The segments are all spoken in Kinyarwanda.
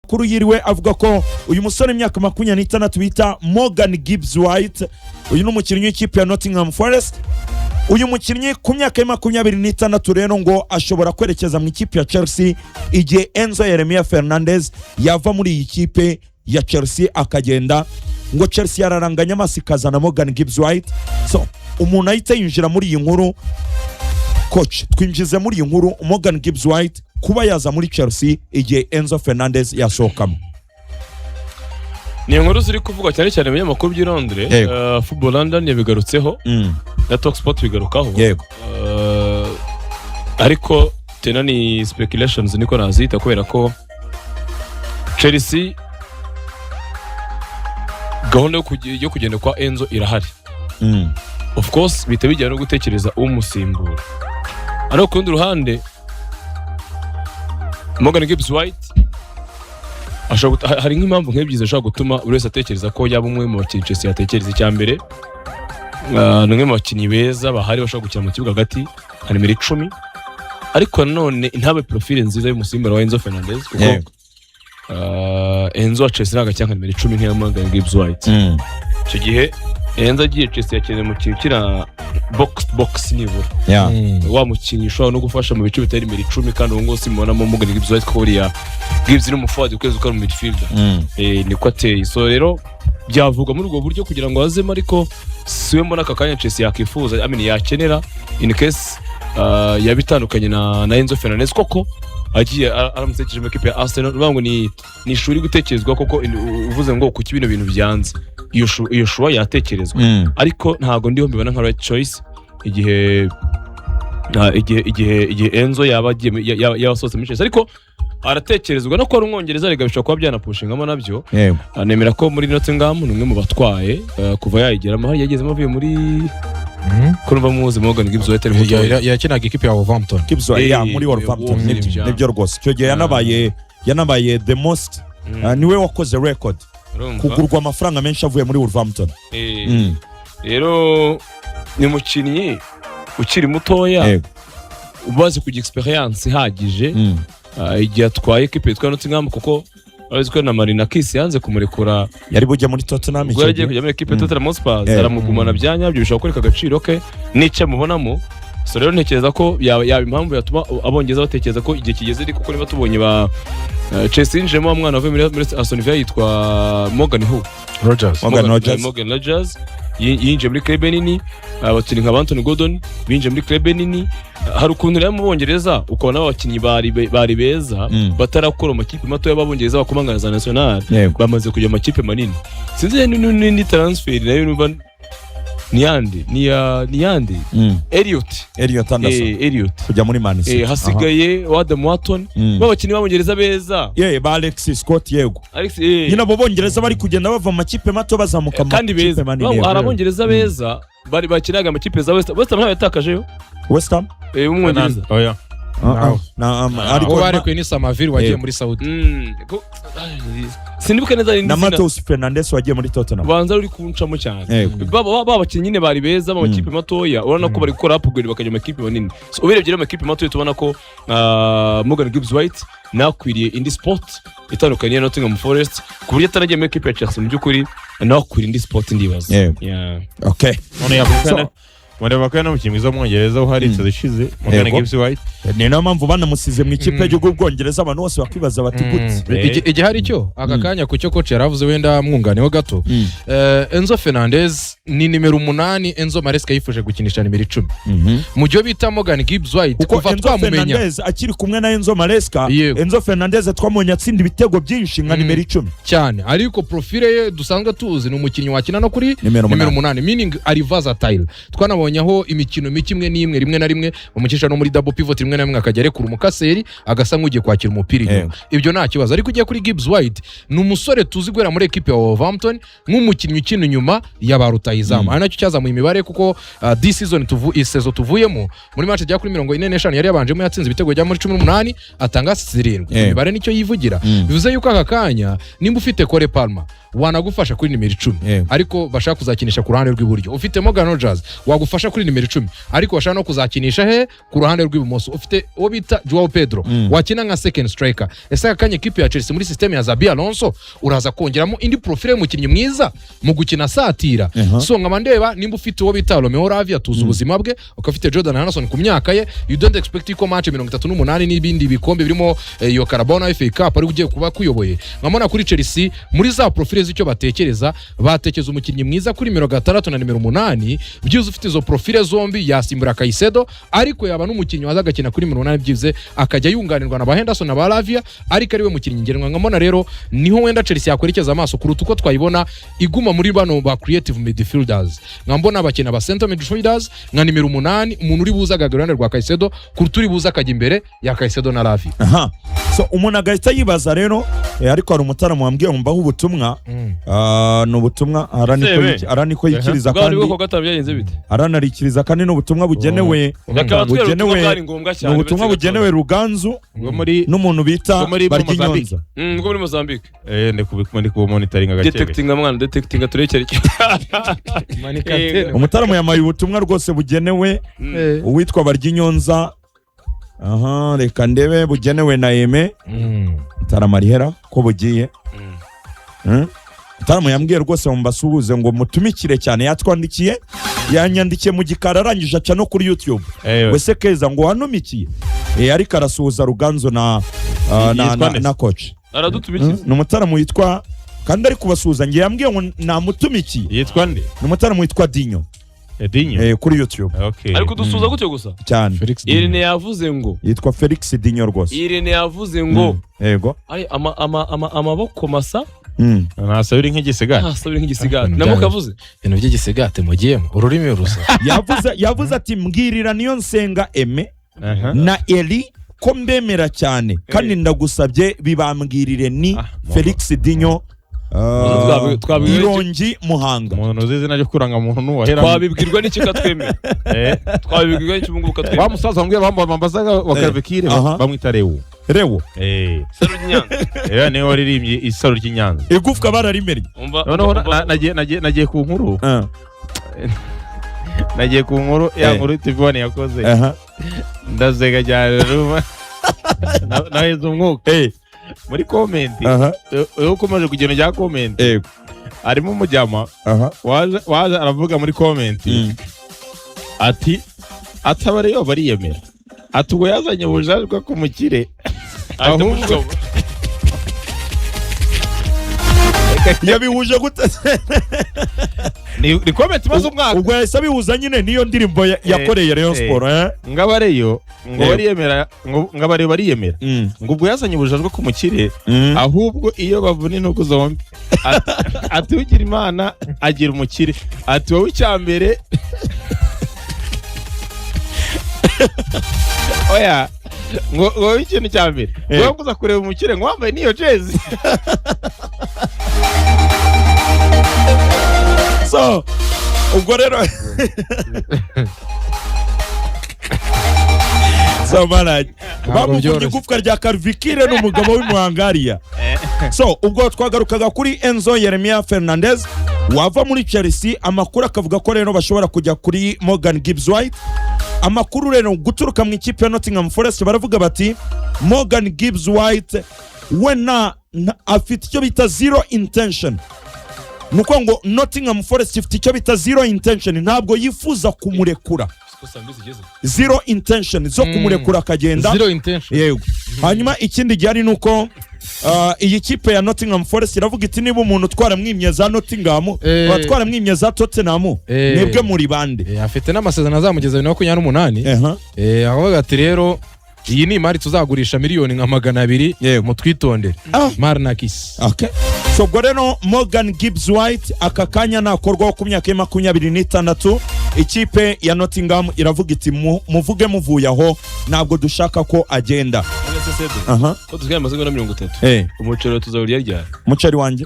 amakuru yiriwe avuga ko uyu musore imyaka 26 bita Morgan Gibbs White uyu ni umukinnyi w'ikipe ya Nottingham Forest. Uyu mukinnyi ku myaka ya 26 rero ngo ashobora kwerekeza mu ikipe ya Chelsea igihe Enzo Yeremia Fernandez yava muri iyi kipe ya Chelsea akagenda, ngo Chelsea yararanganya amaso ikazana Morgan Gibbs White. So umuntu ahita yinjira muri iyi nkuru, coach twinjize muri iyi nkuru Morgan Gibbs White kuba yaza muri Chelsea igihe Enzo Fernandez yasohokamo. Ni inkuru ziri kuvugwa cyane cyane mu binyamakuru by'i Londres, Football London yabigarutseho na Talksport bigarukaho, ariko tena ni speculations niko nazita kubera ko Chelsea gahunda yo kugenda kwa Enzo irahari. Of course bita bijyana no gutekereza umusimbura, ariko ku rundi ruhande Morgan Gibbs White hari nk'impamvu nk'ebyiri zishobora gutuma buri wese atekereza ko yaba umwe mu bakinnyi Chelsea yatekereza. Icya mbere ni umwe mu bakinnyi beza bahari bashobora gukina mu kibuga hagati nka nimero 10, ariko nanone ntabe profile nziza y'umusimbura wa Enzo Fernandez kuko Enzo wa Chelsea ntago cyangwa nimero 10 nk'iya Morgan Gibbs White. Icyo gihe Enzo agiye Chelsea yakeneye mu kintu kira box nibura, wa mukinnyi ushobora no gufasha mu bice bitari nimero 10, kandi ubu ngubu simubonamo Morgan Gibbs White ko uriya Gibbs ni umuforward ukwezi ukora mu midfielder, niko ateye. So rero byavuga muri ubwo buryo kugira ngo azemo, ariko siwe mbona aka kanya Chelsea yakifuza yakenera in case yabitandukanye na Enzo Fernandez koko agiye aramutekereje mu equipe ya Arsenal. Bango ni ishuri gutekerezwa koko, uvuze ngo kuki bino bintu byanze iyo shuwa yatekerezwa, ariko ntago ndiho mbibona nka right choice igihe Enzo yaba yasohotse muri Chelsea, ariko aratekerezwa no ko ari umwongereza rega bishobora kuba byanapushingamo nabyo. Nemera ko muri Nottingham ni umwe mu batwaye kuva yayigeramo, hari yagezemo avuye muri kurumva muzi Morgan Gibbs White yakinaga ikipe ya Wolverhampton. Gibbs muri Wolverhampton nibyo rwose. Icyo gihe yanabaye the most niwe wakoze record kugurwa amafaranga menshi avuye muri Wolverhampton. Rero ni umukinnyi ukiri mutoya ubaze kugira experience ihagije igihe atwaye ikipe yitwa Nottingham, kuko abazi ko na Marinakis yanze kumurekura, yari bujya muri Tottenham, ubwo yagiye kujya muri equipe ya Tottenham Hotspur, aramugumana byanyabyo bishobora kureka agaciro ke n'icyo mubonamo. So rero ntekereza ko yaba impamvu yatuma abongeza batekereza ko igihe kigeze, ariko kuko niba tubonye ba Chelsea injemo umwana wavuye muri Aston Villa yitwa Morgan Rogers yinjiye muri club nini, abakinnyi nka Anthony Gordon binjiye muri club nini. Hari ukuntu rero mu Bongereza ukabona abakinnyi bari beza batarakora amakipe mato y'ababongereza bakomangana za national bamaze kujya amakipe manini. Sinzi ni transfer nayo numva niyandi Elliot Anderson kujya muri Man City, hasigaye Adam Wharton babakinnyi b'abongereza beza, ba Alexis Scott, nyina abo bongereza bari kugenda bava amakipe mato bazamuka kandi beza. Hari abongereza beza bari bakinaga amakipe za West Ham yatakajeyo West Ham umwongereza ariko bari kuri Samaville wagiye muri Saudi, sindibuka neza na Matheus Fernandes wagiye muri Tottenham, banza uri kuncamo cyane. Babakinnyi nyine bari beza mu makipe matoya, urabona ko bari gukora upgrade bakajya mu makipe manini. So ubirebye mu makipe matoya tubona ko Morgan Gibbs White nakwiriye indi sport itandukanye ya Nottingham Forest, ku buryo ataragiye mu equipe ya Chelsea mu by'ukuri nakwiriye indi sport ndibaza. Okay, none yabukana Mureba ko n'umukinnyi mwiza w'umwongereza uharitse zishize Morgan Gibbs White, ni nayo mpamvu banamusize mu ikipe y'igihugu bwongereza, abantu bose bakibaza bati gute igihe hari cyo aka kanya ku cyo coach yaravuze wenda mwunganiho gato. Enzo Fernandez ni nimero 8, Enzo Maresca yifuje gukinisha nimero 10 mu gihe bita Morgan Gibbs White kuva twamumenya Fernandez akiri kumwe na Enzo Maresca. Enzo Fernandez twamonye atsinda ibitego byinshi nka nimero 10 cyane, ariko profile ye dusanzwe tuzi ni umukinnyi wakina no kuri nimero 8, meaning ari versatile. Twanabonyeho imikino mikimwe n'imwe rimwe na rimwe umukisha no muri double pivot rimwe na rimwe akajya rekura umukaseri agasa nk'ugiye kwakira umupira inyuma, ibyo nta kibazo. Ariko ugiye kuri Gibbs White ni umusore tuzi guhera muri equipe ya Wolverhampton nk'umukinnyi ukina inyuma y'abarutayizamu, ari nacyo cyazamuye imibare kuko this season tuvuyemo muri match ajya kuri 45 yari yabanjemo yatsinze ibitego bya muri 18 atanga 7. Imibare nicyo yivugira, bivuze yuko aka kanya nimba ufite Cole Palmer wanagufasha kuri nimero 10 Yego. ariko bashaka kuzakinisha ku ruhande rw'iburyo. Ufite Morgan Rogers wagufasha kuri nimero 10 ariko bashaka no kuzakinisha he ku ruhande rw'ibumoso. Ufite uwo bita Joao Pedro wakina nka second striker. Ese akanya equipe ya Chelsea muri system ya Xabi Alonso uraza kongeramo indi profile y'umukinnyi mwiza mu gukina satira. So nkaba ndeba nimba ufite uwo bita Romeo Lavia tuzi ubuzima bwe, ukafite Jordan Henderson ku myaka ye, you don't expect ko match 38 n'ibindi bikombe birimo iyo Carabao na FA Cup ari ugiye kuba kuyoboye. Nkamona kuri Chelsea muri za profile z'icyo batekereza umukinnyi mwiza kuri nimero 6 na nimero 8 byiza ufite izo profile zombi yasimbura Caicedo ariko yaba n'umukinnyi waza agakina kuri nimero 8 byize akajya yunganirwa na ba Henderson na ba Lavia ariko ari we mukinnyi ngerenwa. Nkamona rero niho wenda Chelsea yakwerekeza amaso kuruta uko twayibona iguma muri bano ba creative midfielders. Nkambona abakina ba center midfielders nka nimero 8 umuntu uri buza agagarane rwa Caicedo kuruta uri buza akajya imbere ya Caicedo na Lavia. So umuntu agahita yibaza rero ariko hari umutaramu wambwiye mbaho ubutumwa n'ubutumwa araniko yikiriza kandi aranarikiriza kandi n'ubutumwa bugenewe n'ubutumwa bugenewe Ruganzu n'umuntu bita Baryinyonza ngo muri Mozambique ndi ku monitoring agakeke detecting turekere umutaramu yamaye ubutumwa rwose bugenewe uwitwa Baryinyonza. Reka ndebe bugenewe na Aime Taramarihera ko bugiye. Taramu yambwiye rwose mbasuhuze ngo mutumikire cyane, yatwandikiye yanyandikiye mu gikara arangije aca no kuri YouTube. Wese keza ngo wanumikiye ariko arasuhuza Ruganzo na coach aradutumikiye. Ni umutaramu witwa kandi ari kubasuhuza ngiye yambwiye ngo namutumikiye. Yitwa nde? Ni umutaramu witwa Dinyo. Dinyo kuri YouTube. Ariko dusuza gute gusa cyane. Irene yavuze ngo yitwa Felix Dinyo rwose. Irene yavuze ngo yego ari amaboko masa ntasabira nk'igisigati. Ntasabira nk'igisigati namuka avuze ibintu by'igisigati mugiyemo ururimi rusa. yavuze ati mbwirira niyo nsenga Aime na Eli ko mbemera cyane kandi ndagusabye bibambwirire ni Felix Dinyo Irongi Muhanga. Umuntu uzi izina ryo kuranga muntu nuwahera. Twabibwirwa n'iki katwemera. Twabibwirwa n'iki bungu katwemera. Wa musaza mbwiye bambazaga wa Calvekire bamwita Rewo. Rewo. Saro ry'Inyanza. Niwe waririmbye isaro ry'Inyanza. Igufwa bararimerye. Noneho nagiye ku nkuru. Nagiye ku nkuru ya nkuru TV1 yakoze. Ndazega cyane ruma. Naheze umwuka. Muri comment ukomeje kugenda rya comment arimo umujyama waje aravuga muri comment ati atabare yo bariyemera ati ubwo yazanye ubujajwe ku mukire ahubwo yabihuje gute ni comment maze umwaka ubwo yahise abihuza nyine niyo ndirimbo yakoreye Rayon Sport ngabareyo ngo bariyemera ngabare bariyemera ngo ubwo yazanye ubujajwe ku mukire ahubwo iyo bavuna intugu zombi ati ugira Imana agira umukire ati wowe icyambere oya ngo wowe ikintu cyambere wowe kuza kureba umukire ngo wambaye niyo jezi. So ubwo rero so baraje bamuvuye igufwa rya Calvekire n'umugabo w'Imuhangariya. So ubwo twagarukaga kuri Enzo Yeremia Fernandez wava muri Chelsea. Amakuru akavuga ko rero bashobora kujya kuri Morgan Gibbs White. Amakuru rero guturuka mu ikipe ya Nottingham Forest baravuga bati Morgan Gibbs White wena afite icyo bita zero intention. Nuko ngo Nottingham Forest ifite icyo bita zero intention, ntabwo yifuza kumurekura. Zero intention zo kumurekura akagenda. Zero intention. Yego. Hanyuma ikindi gihari nuko iyi kipe ya Nottingham Forest iravuga iti niba umuntu twaramwimye za Nottingham twaramwimye za Tottenham nebwe muri bande. Afite n'amasezerano azamugeza 2028. Aho ati rero iyi ni imari tuzagurisha miliyoni nka 200 mu twitondere. Marnakis. Okay. So goreno Morgan Gibbs White akakanya nakorwaho ku myaka 26. Ikipe ya Nottingham iravuga iti muvuge muvuye aho ntabwo dushaka ko agenda. Ko tuzgaye amasegonda 30. Umucero tuzawuriya ryari? Muceri wanje.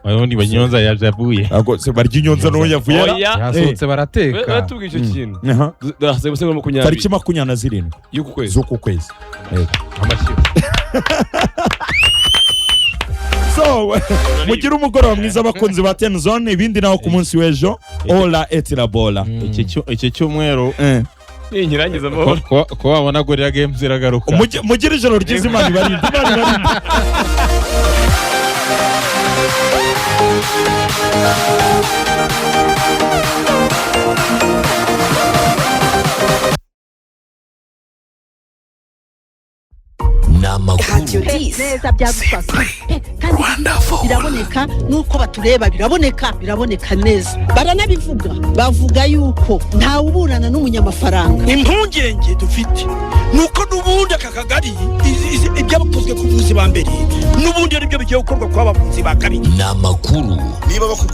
Ayondi Banyonza yavuye. Ago se Baryinyonza no yavuye. Yasohotse barateka. Batubwiye icyo kintu. Dahase gusenga 20. Tariki 27 y'uku kwezi. Z'uku kwezi. Amashyi. so mugire umugoroba mwiza abakunzi ba Ten Zone, ibindi naho ku munsi w'ejo ola etirabola. iki cyumweru ninkirangiza amahoro ko wabona Gorilla Games iragaruka. Mugire ijoro ryiza, Imana ibarinde. neza byagufasha kandi biraboneka nuko batureba biraboneka neza, baranabivuga bavuga yuko ntawe uburana n'umunyamafaranga. Impungenge dufite nuko n'ubundi aka kagari ibyabakozwe ku buvuzi ba mbere n'ubundi ari byo bigiye gukorwa kwa bavuzi ba kabiri. Namakuru niba